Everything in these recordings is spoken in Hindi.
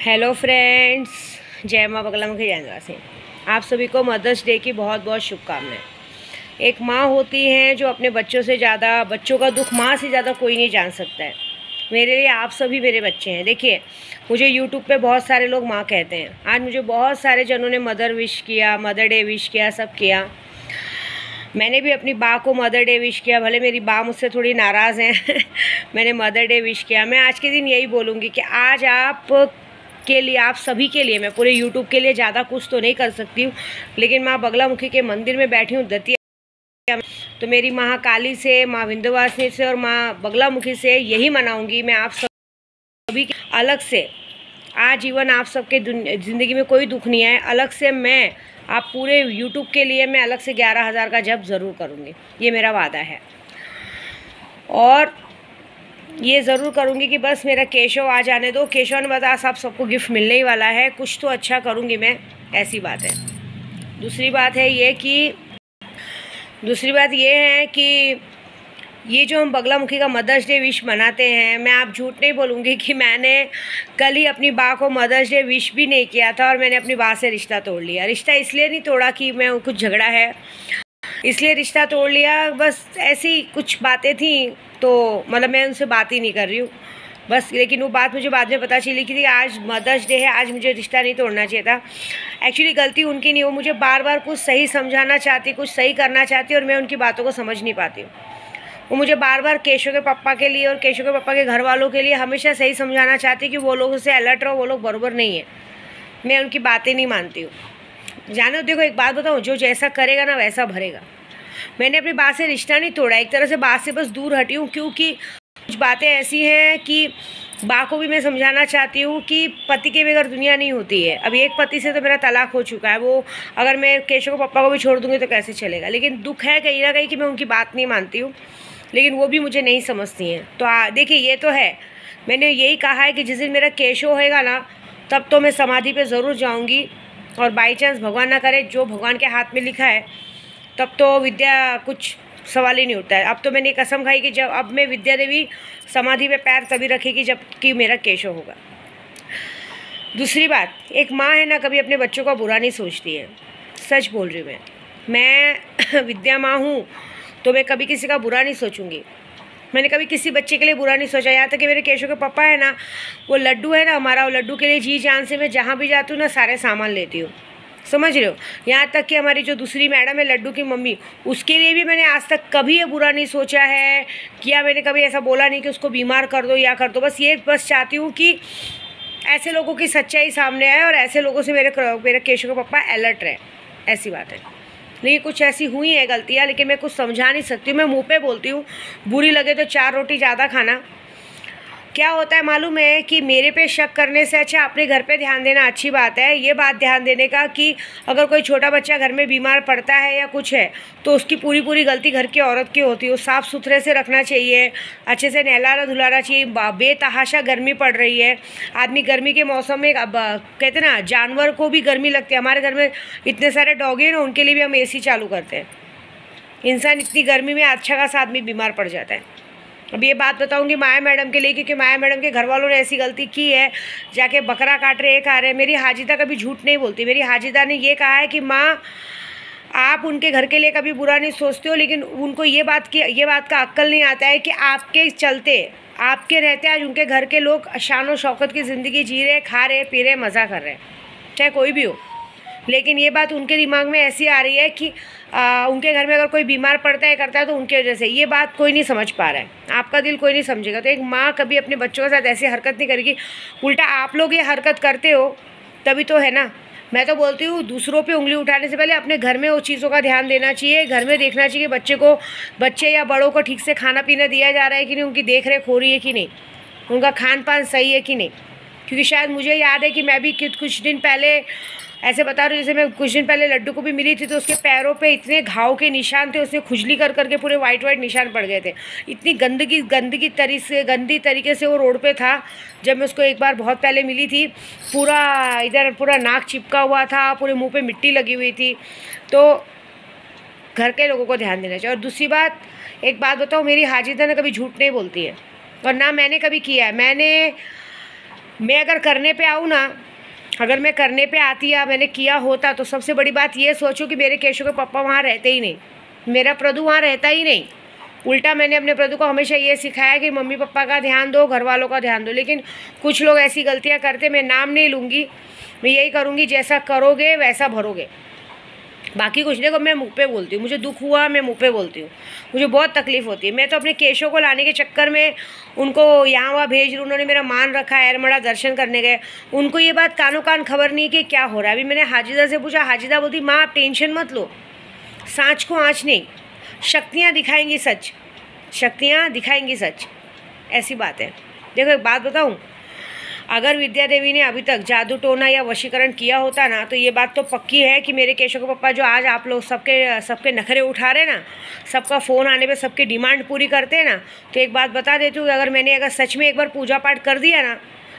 हेलो फ्रेंड्स, जय माँ बगला मुखी जयनिवासी। आप सभी को मदर्स डे की बहुत बहुत शुभकामनाएं। एक माँ होती हैं जो अपने बच्चों से ज़्यादा, बच्चों का दुख माँ से ज़्यादा कोई नहीं जान सकता है। मेरे लिए आप सभी मेरे बच्चे हैं। देखिए, मुझे यूट्यूब पे बहुत सारे लोग माँ कहते हैं। आज मुझे बहुत सारे जनों ने मदर विश किया, मदर डे विश किया, सब किया। मैंने भी अपनी बा को मदर डे विश किया, भले मेरी बा मुझसे थोड़ी नाराज़ हैं मैंने मदर डे विश किया। मैं आज के दिन यही बोलूँगी कि आज आप के लिए, आप सभी के लिए, मैं पूरे यूट्यूब के लिए ज़्यादा कुछ तो नहीं कर सकती हूँ, लेकिन माँ बगलामुखी के मंदिर में बैठी हूँ दतिया, तो मेरी महाकाली से, माँ विंध्यवासिनी से और माँ बगलामुखी से यही मनाऊँगी। मैं आप सभी के अलग से आजीवन आप सबके ज़िंदगी में कोई दुख नहीं आए, अलग से मैं आप पूरे यूट्यूब के लिए मैं अलग से 11,000 का जप ज़रूर करूँगी। ये मेरा वादा है। और ये ज़रूर करूँगी कि बस मेरा केशव आ जाने दो। केशव ने बताया आप सबको गिफ्ट मिलने ही वाला है, कुछ तो अच्छा करूँगी मैं, ऐसी बात है। दूसरी बात ये है कि ये जो हम बगलामुखी का मदर्स डे विश मनाते हैं, मैं आप झूठ नहीं बोलूँगी कि मैंने कल ही अपनी बा को मदर्स डे विश भी नहीं किया था और मैंने अपनी बा से रिश्ता तोड़ लिया। रिश्ता इसलिए नहीं तोड़ा कि मैं कुछ झगड़ा है, इसलिए रिश्ता तोड़ लिया, बस ऐसी कुछ बातें थी, तो मतलब मैं उनसे बात ही नहीं कर रही हूँ बस। लेकिन वो बात मुझे बाद में पता चली कि आज मदर्स डे है, आज मुझे रिश्ता नहीं तोड़ना चाहिए था। एक्चुअली गलती उनकी नहीं, वो मुझे बार बार कुछ सही समझाना चाहती, कुछ सही करना चाहती, और मैं उनकी बातों को समझ नहीं पाती हूँ। वो मुझे बार बार केशव के पापा के लिए और केशव के पापा के घर वालों के लिए हमेशा सही समझाना चाहती कि वो लोगों से अलर्ट रहो, वो लोग बराबर नहीं है। मैं उनकी बातें नहीं मानती हूँ। जानो, देखो एक बात बताऊँ, जो जैसा करेगा ना वैसा भरेगा। मैंने अपनी बात से रिश्ता नहीं तोड़ा, एक तरह से बात से बस दूर हटी हूँ, क्योंकि कुछ बातें ऐसी हैं कि बा को भी मैं समझाना चाहती हूँ कि पति के बगैर दुनिया नहीं होती है। अभी एक पति से तो मेरा तलाक हो चुका है, वो अगर मैं केशव को पापा को भी छोड़ दूँगी तो कैसे चलेगा। लेकिन दुख है कहीं ना कहीं कि मैं उनकी बात नहीं मानती हूँ, लेकिन वो भी मुझे नहीं समझती हैं। तो देखिए, ये तो है, मैंने यही कहा है कि जिस दिन मेरा केशव होएगा ना, तब तो मैं समाधि पे ज़रूर जाऊँगी। और बाई चांस भगवान ना करे, जो भगवान के हाथ में लिखा है, तब तो विद्या कुछ सवाल ही नहीं उठता है। अब तो मैंने कसम खाई कि जब अब मैं विद्या देवी समाधि पे पैर तभी रखेगी जब कि मेरा केशव होगा। दूसरी बात, एक माँ है ना, कभी अपने बच्चों का बुरा नहीं सोचती है। सच बोल रही हूँ मैं विद्या माँ हूँ, तो मैं कभी किसी का बुरा नहीं सोचूंगी। मैंने कभी किसी बच्चे के लिए बुरा नहीं सोचा। यहाँ तक कि मेरे केशव के पापा है ना, वो लड्डू है ना हमारा, वो लड्डू के लिए जी जान से मैं जहाँ भी जाती हूँ ना, सारे सामान लेती हूँ, समझ रहे हो। यहाँ तक कि हमारी जो दूसरी मैडम है, लड्डू की मम्मी, उसके लिए भी मैंने आज तक कभी ये बुरा नहीं सोचा है, किया मैंने कभी ऐसा बोला नहीं कि उसको बीमार कर दो या कर दो। बस चाहती हूँ कि ऐसे लोगों की सच्चाई सामने आए और ऐसे लोगों से मेरे केशव के पापा अलर्ट रहे, ऐसी बात है। नहीं, कुछ ऐसी हुई है गलतियाँ, लेकिन मैं कुछ समझा नहीं सकती हूँ, मैं मुँह पे बोलती हूँ। बुरी लगे तो 4 रोटी ज़्यादा खाना। क्या होता है मालूम है कि मेरे पे शक करने से अच्छा अपने घर पे ध्यान देना अच्छी बात है। ये बात ध्यान देने का कि अगर कोई छोटा बच्चा घर में बीमार पड़ता है या कुछ है, तो उसकी पूरी गलती घर की औरत की होती है। वो साफ़ सुथरे से रखना चाहिए, अच्छे से नहलाना धुलाना चाहिए। बेतहाशा गर्मी पड़ रही है, आदमी गर्मी के मौसम में, अब कहते ना, जानवर को भी गर्मी लगती है। हमारे घर में इतने सारे डॉगी हैं ना, उनके लिए भी हम AC चालू करते हैं। इंसान इतनी गर्मी में अच्छा खासा आदमी बीमार पड़ जाता है। अब ये बात बताऊंगी माया मैडम के लिए, क्योंकि माया मैडम के घर वालों ने ऐसी गलती की है, जाके बकरा काट रहे, खा रहे। मेरी हाजिदा कभी झूठ नहीं बोलती। मेरी हाजिदा ने ये कहा है कि माँ, आप उनके घर के लिए कभी बुरा नहीं सोचते हो, लेकिन उनको ये बात का अक्ल नहीं आता है कि आपके चलते, आपके रहते आज उनके घर के लोग शान और शौकत की ज़िंदगी जी रहे, खा रहे, पी रहे, मज़ा कर रहे, चाहे कोई भी हो। लेकिन ये बात उनके दिमाग में ऐसी आ रही है कि उनके घर में अगर कोई बीमार पड़ता है, करता है, तो उनकी वजह से। ये बात कोई नहीं समझ पा रहा है, आपका दिल कोई नहीं समझेगा। तो एक माँ कभी अपने बच्चों के साथ ऐसी हरकत नहीं करेगी। उल्टा आप लोग ये हरकत करते हो तभी तो है ना। मैं तो बोलती हूँ, दूसरों पे उंगली उठाने से पहले अपने घर में उस चीज़ों का ध्यान देना चाहिए। घर में देखना चाहिए बच्चे या बड़ों को ठीक से खाना पीना दिया जा रहा है कि नहीं, उनकी देख रेख हो रही है कि नहीं, उनका खान पान सही है कि नहीं। क्योंकि शायद मुझे याद है कि मैं भी कुछ दिन पहले ऐसे बता रही हूँ, जैसे मैं कुछ दिन पहले लड्डू को भी मिली थी, तो उसके पैरों पे इतने घाव के निशान थे, उसने खुजली कर करके पूरे वाइट निशान पड़ गए थे। इतनी गंदी तरीके से वो रोड पे था। जब मैं उसको एक बार बहुत पहले मिली थी, पूरा नाक चिपका हुआ था, पूरे मुंह पे मिट्टी लगी हुई थी। तो घर के लोगों को ध्यान देना चाहिए। और दूसरी बात, एक बात बताओ, मेरी हाजिदा ने कभी झूठ नहीं बोलती है, और ना मैंने कभी किया है। मैं अगर करने पे आऊँ ना, अगर मैं करने पे आती या मैंने किया होता, तो सबसे बड़ी बात ये सोचो कि मेरे केशव के पापा वहाँ रहते ही नहीं, मेरा प्रदू वहाँ रहता ही नहीं। उल्टा मैंने अपने प्रदू को हमेशा ये सिखाया कि मम्मी पापा का ध्यान दो, घर वालों का ध्यान दो। लेकिन कुछ लोग ऐसी गलतियाँ करते, मैं नाम नहीं लूँगी, मैं यही करूँगी जैसा करोगे वैसा भरोगे, बाकी कुछ देखो। मैं मुँह पे बोलती हूँ, मुझे दुख हुआ मैं मुँह पे बोलती हूँ, मुझे बहुत तकलीफ़ होती है। मैं तो अपने केशव को लाने के चक्कर में उनको यहाँ वहाँ भेज रही हूँ, उन्होंने मेरा मान रखा है, एरमड़ा दर्शन करने गए, उनको ये बात कानों कान खबर नहीं कि क्या हो रहा है। अभी मैंने हाजिदा से पूछा, हाजिदा बोलती माँ आप टेंशन मत लो, सांच को आँच नहीं, शक्तियाँ दिखाएंगी सच, शक्तियाँ दिखाएंगी सच, ऐसी बात है। देखो एक बात बताऊँ, अगर विद्या देवी ने अभी तक जादू टोना या वशीकरण किया होता ना, तो ये बात तो पक्की है कि मेरे केशव के पप्पा जो आज आप लोग सबके नखरे उठा रहे ना, सबका फ़ोन आने पे सबकी डिमांड पूरी करते हैं ना, तो एक बात बता देती हूँ, अगर सच में एक बार पूजा पाठ कर दिया ना,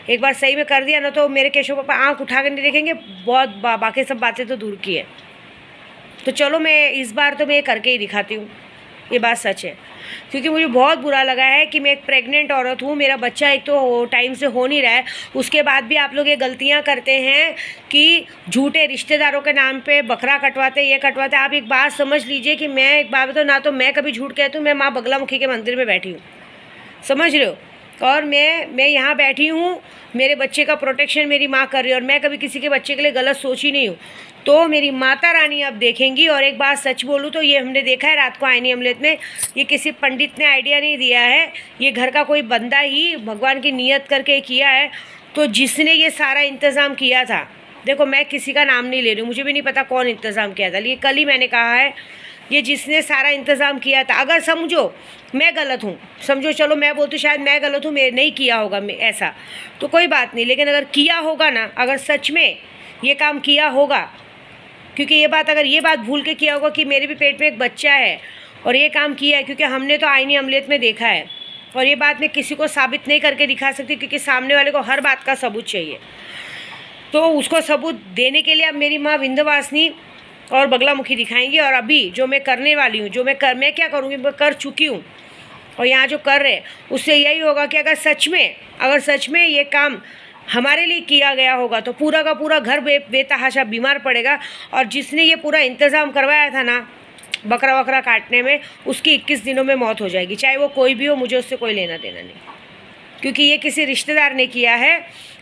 एक बार सही में कर दिया ना, तो मेरे केशव पप्पा आँख उठा कर नहीं देखेंगे, बहुत बाकी सब बातें तो दूर की है। तो चलो मैं इस बार तो मैं ये करके ही दिखाती हूँ, ये बात सच है। क्योंकि मुझे बहुत बुरा लगा है कि मैं एक प्रेग्नेंट औरत हूँ, मेरा बच्चा एक तो टाइम से हो नहीं रहा है, उसके बाद भी आप लोग ये गलतियाँ करते हैं कि झूठे रिश्तेदारों के नाम पे बकरा कटवाते, ये कटवाते। आप एक बात समझ लीजिए कि मैं एक बात बताऊँ ना, तो मैं कभी झूठ कहती हूँ, मैं माँ बगलामुखी के मंदिर में बैठी हूँ, समझ रहे हो, और मैं यहाँ बैठी हूँ, मेरे बच्चे का प्रोटेक्शन मेरी माँ कर रही है, और मैं कभी किसी के बच्चे के लिए गलत सोची नहीं हूँ। तो मेरी माता रानी अब देखेंगी। और एक बात सच बोलूँ तो ये हमने देखा है रात को आईनी अमलेट में, ये किसी पंडित ने आइडिया नहीं दिया है, ये घर का कोई बंदा ही भगवान की नियत करके किया है। तो जिसने ये सारा इंतज़ाम किया था, देखो मैं किसी का नाम नहीं ले रही हूँ, मुझे भी नहीं पता कौन इंतज़ाम किया था, ये कल ही मैंने कहा है, ये जिसने सारा इंतज़ाम किया था, अगर समझो मैं गलत हूँ, समझो चलो मैं बोलती शायद मैं गलत हूँ, मैं नहीं किया होगा ऐसा, तो कोई बात नहीं, लेकिन अगर किया होगा ना, अगर सच में ये काम किया होगा, क्योंकि अगर ये बात भूल के किया होगा कि मेरे भी पेट में एक बच्चा है और ये काम किया है, क्योंकि हमने तो आईनी अमलेट में देखा है, और ये बात मैं किसी को साबित नहीं करके दिखा सकती, क्योंकि सामने वाले को हर बात का सबूत चाहिए। तो उसको सबूत देने के लिए अब मेरी माँ विंध्यवासिनी और बगलामुखी दिखाएंगी। और अभी जो मैं करने वाली हूँ, मैं क्या करूँगी, मैं कर चुकी हूँ, और यहाँ जो कर रहे उससे यही होगा कि अगर सच में ये काम हमारे लिए किया गया होगा, तो पूरा का पूरा घर बेतहाशा बीमार पड़ेगा। और जिसने ये पूरा इंतज़ाम करवाया था ना बकरा वकरा काटने में, उसकी 21 दिनों में मौत हो जाएगी, चाहे वो कोई भी हो, मुझे उससे कोई लेना देना नहीं, क्योंकि ये किसी रिश्तेदार ने किया है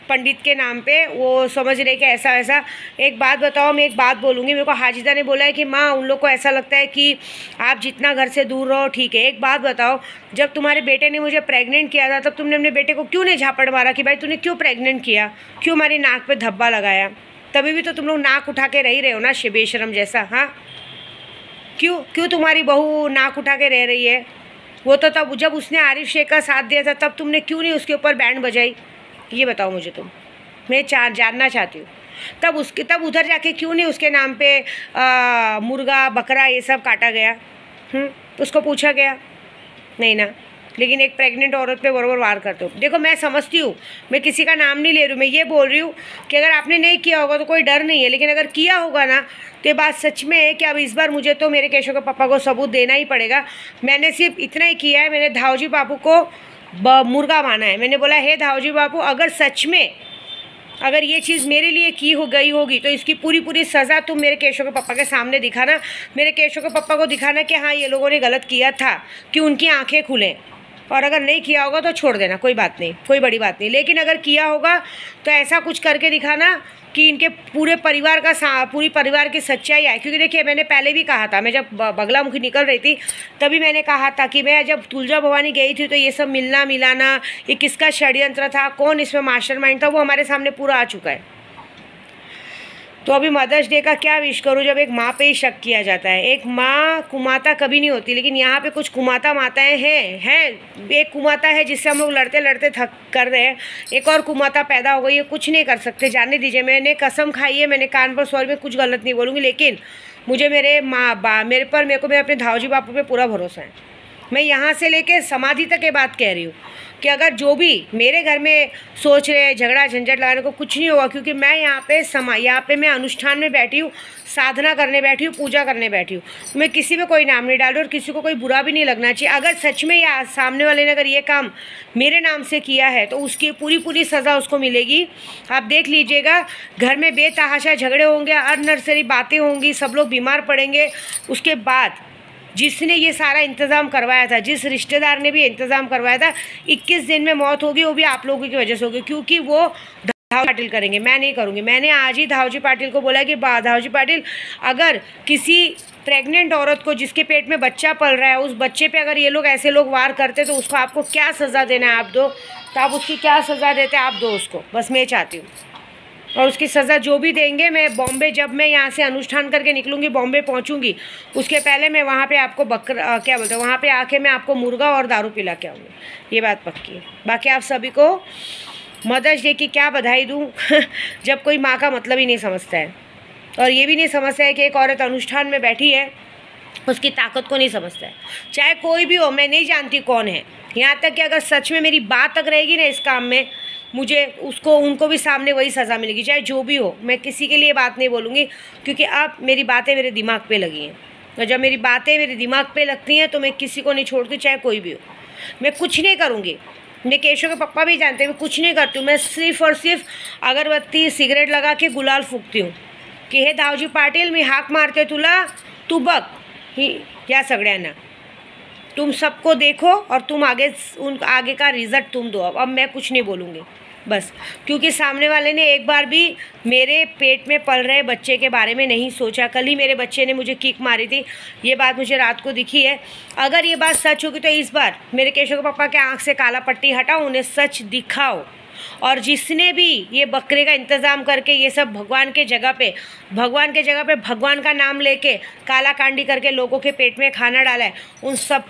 पंडित के नाम पे, वो समझ रहे कि ऐसा वैसा। एक बात बताओ, मैं एक बात बोलूँगी, मेरे को हाजिदा ने बोला है कि माँ उन लोग को ऐसा लगता है कि आप जितना घर से दूर रहो ठीक है। एक बात बताओ, जब तुम्हारे बेटे ने मुझे प्रेग्नेंट किया था, तब तुमने अपने बेटे को क्यों नहीं झापड़ मारा कि भाई तूने क्यों प्रेग्नेंट किया, क्यों हमारी नाक पे धब्बा लगाया? तभी भी तो तुम लोग नाक उठा के रह रहे हो ना, बेशरम जैसा। हाँ, क्यों तुम्हारी बहू नाक उठा के रह रही है? वो तो तब जब उसने आरिफ शेख का साथ दिया था, तब तुमने क्यों नहीं उसके ऊपर बैंड बजाई? ये बताओ मुझे तुम, मैं जानना चाहती हूँ। तब उधर जाके क्यों नहीं उसके नाम पे मुर्गा बकरा ये सब काटा गया? उसको पूछा गया? नहीं ना। लेकिन एक प्रेग्नेंट औरत पे बराबर वार करते हो। देखो मैं समझती हूँ, मैं किसी का नाम नहीं ले रही हूँ, मैं ये बोल रही हूँ कि अगर आपने नहीं किया होगा तो कोई डर नहीं है, लेकिन अगर किया होगा ना, तो ये बात सच में है कि अब इस बार मुझे तो मेरे केशव के पापा को सबूत देना ही पड़ेगा। मैंने सिर्फ इतना ही किया है, मैंने धावजी बापू को मुर्गा माना है। मैंने बोला हे धावजी बापू, अगर सच में अगर ये चीज़ मेरे लिए की हो गई होगी, तो इसकी पूरी सज़ा तुम मेरे केशव के पापा के सामने दिखाना, मेरे केशव के पापा को दिखाना कि हाँ ये लोगों ने गलत किया था, कि उनकी आंखें खुलें। और अगर नहीं किया होगा तो छोड़ देना, कोई बात नहीं, कोई बड़ी बात नहीं। लेकिन अगर किया होगा तो ऐसा कुछ करके दिखाना कि इनके पूरी परिवार की सच्चाई आए। क्योंकि देखिए मैंने पहले भी कहा था, मैं जब बगलामुखी निकल रही थी तभी मैंने कहा था कि मैं जब तुलजा भवानी गई थी तो ये सब मिलना मिलाना, ये किसका षड्यंत्र था, कौन इसमें मास्टरमाइंड था, वो हमारे सामने पूरा आ चुका है। तो अभी मदर्स डे का क्या विश करूँ जब एक माँ पे ही शक किया जाता है। एक माँ कुमाता कभी नहीं होती, लेकिन यहाँ पे कुछ कुमाता माताएं हैं। एक कुमाता है जिससे हम लोग लड़ते लड़ते थक कर रहे हैं, एक और कुमाता पैदा हो गई है, कुछ नहीं कर सकते, जाने दीजिए। मैंने कसम खाई है, मैंने कान पर सॉरी में कुछ गलत नहीं बोलूँगी, लेकिन मुझे मेरे अपने धावजी बापू पे पूरा भरोसा है। मैं यहाँ से लेके समाधि तक ये बात कह रही हूँ। कि अगर जो भी मेरे घर में सोच रहे हैं झगड़ा झंझट लगाने को, कुछ नहीं होगा, क्योंकि मैं यहाँ पे मैं अनुष्ठान में बैठी हूँ, साधना करने बैठी हूँ, पूजा करने बैठी हूँ। मैं किसी में कोई नाम नहीं डाल रही और किसी को कोई बुरा भी नहीं लगना चाहिए। अगर सच में या सामने वाले ने अगर ये काम मेरे नाम से किया है तो उसकी पूरी सज़ा उसको मिलेगी। आप देख लीजिएगा, घर में बेतहाशा झगड़े होंगे, अननेसेसरी बातें होंगी, सब लोग बीमार पड़ेंगे। उसके बाद जिसने ये सारा इंतज़ाम करवाया था, जिस रिश्तेदार ने भी इंतज़ाम करवाया था, 21 दिन में मौत होगी, वो भी आप लोगों की वजह से होगी, क्योंकि वो धावजी पाटिल करेंगे, मैं नहीं करूँगी। मैंने आज ही धावजी पाटिल को बोला कि धावजी पाटिल, अगर किसी प्रेग्नेंट औरत को जिसके पेट में बच्चा पल रहा है, उस बच्चे पे अगर ये लोग ऐसे लोग वार करते तो उसको आपको क्या सज़ा देना है आप दो, तो आप उसकी क्या सज़ा देते आप दो उसको, बस मैं चाहती हूँ। और उसकी सज़ा जो भी देंगे, मैं बॉम्बे, जब मैं यहाँ से अनुष्ठान करके निकलूँगी, बॉम्बे पहुँचूँगी, उसके पहले मैं वहाँ पे आपको क्या बोलते हैं, वहाँ पे आके मैं आपको मुर्गा और दारू पिला के आऊँगी, ये बात पक्की है। बाकी आप सभी को मदर्स डे की क्या बधाई दूँ जब कोई माँ का मतलब ही नहीं समझता है, और ये भी नहीं समझता है कि एक औरत अनुष्ठान में बैठी है, उसकी ताकत को नहीं समझता है। चाहे कोई भी हो, मैं नहीं जानती कौन है, यहाँ तक कि अगर सच में मेरी बात तक रहेगी ना इस काम में, मुझे उनको भी सामने वही सज़ा मिलेगी, चाहे जो भी हो। मैं किसी के लिए बात नहीं बोलूँगी, क्योंकि अब मेरी बातें मेरे दिमाग पे लगी हैं, और जब मेरी बातें मेरे दिमाग पे लगती हैं तो मैं किसी को नहीं छोड़ती, चाहे कोई भी हो। मैं कुछ नहीं करूँगी, मैं केशव के पप्पा भी जानते हैं, मैं कुछ नहीं करती हूँ। मैं सिर्फ और सिर्फ अगरबत्ती सिगरेट लगा के गुलाल फूकती हूँ की हे धावजी पाटील, मी हाक मारते तुला, तू बघ ही या सगळ्यांना, तुम सबको देखो और तुम आगे का रिज़ल्ट तुम दो। अब मैं कुछ नहीं बोलूँगी बस, क्योंकि सामने वाले ने एक बार भी मेरे पेट में पल रहे बच्चे के बारे में नहीं सोचा। कल ही मेरे बच्चे ने मुझे किक मारी थी, ये बात मुझे रात को दिखी है। अगर ये बात सच होगी तो इस बार मेरे केशव के पापा के आँख से काला पट्टी हटाओ, उन्हें सच दिखाओ। और जिसने भी ये बकरे का इंतज़ाम करके ये सब भगवान के जगह पे भगवान का नाम लेके काला कांडी करके लोगों के पेट में खाना डाला है, उन सब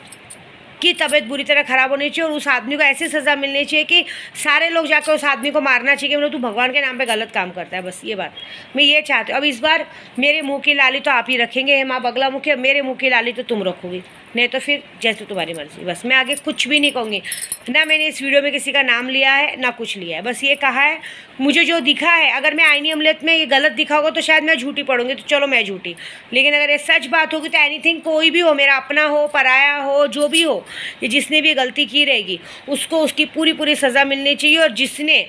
की तबीयत बुरी तरह ख़राब होनी चाहिए, और उस आदमी को ऐसी सज़ा मिलनी चाहिए कि सारे लोग जाकर उस आदमी को मारना चाहिए कि तू भगवान के नाम पे गलत काम करता है। बस ये बात मैं ये चाहती हूँ। अब इस बार मेरे मुंह की लाली तो आप ही रखेंगे, हे माँ बगला मुखी, मेरे मुंह की लाली तो तुम रखोगी, नहीं तो फिर जैसे तुम्हारी मर्जी। बस मैं आगे कुछ भी नहीं कहूँगी, ना मैंने इस वीडियो में किसी का नाम लिया है ना कुछ लिया है, बस ये कहा है मुझे जो दिखा है। अगर मैं आईनी अमलेट में ये गलत दिखा होगा तो शायद मैं झूठी पढ़ूंगी, तो चलो मैं झूठी, लेकिन अगर ये सच बात होगी तो एनीथिंग, कोई भी हो, मेरा अपना हो पराया हो, जो भी हो, ये जिसने भी गलती की रहेगी उसको उसकी पूरी सज़ा मिलनी चाहिए। और जिसने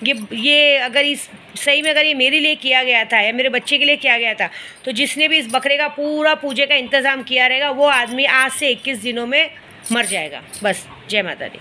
ये अगर इस सही में अगर ये मेरे लिए किया गया था या मेरे बच्चे के लिए किया गया था, तो जिसने भी इस बकरे का पूरा पूजे का इंतज़ाम किया रहेगा वो आदमी आज से 21 दिनों में मर जाएगा। बस जय माता दी।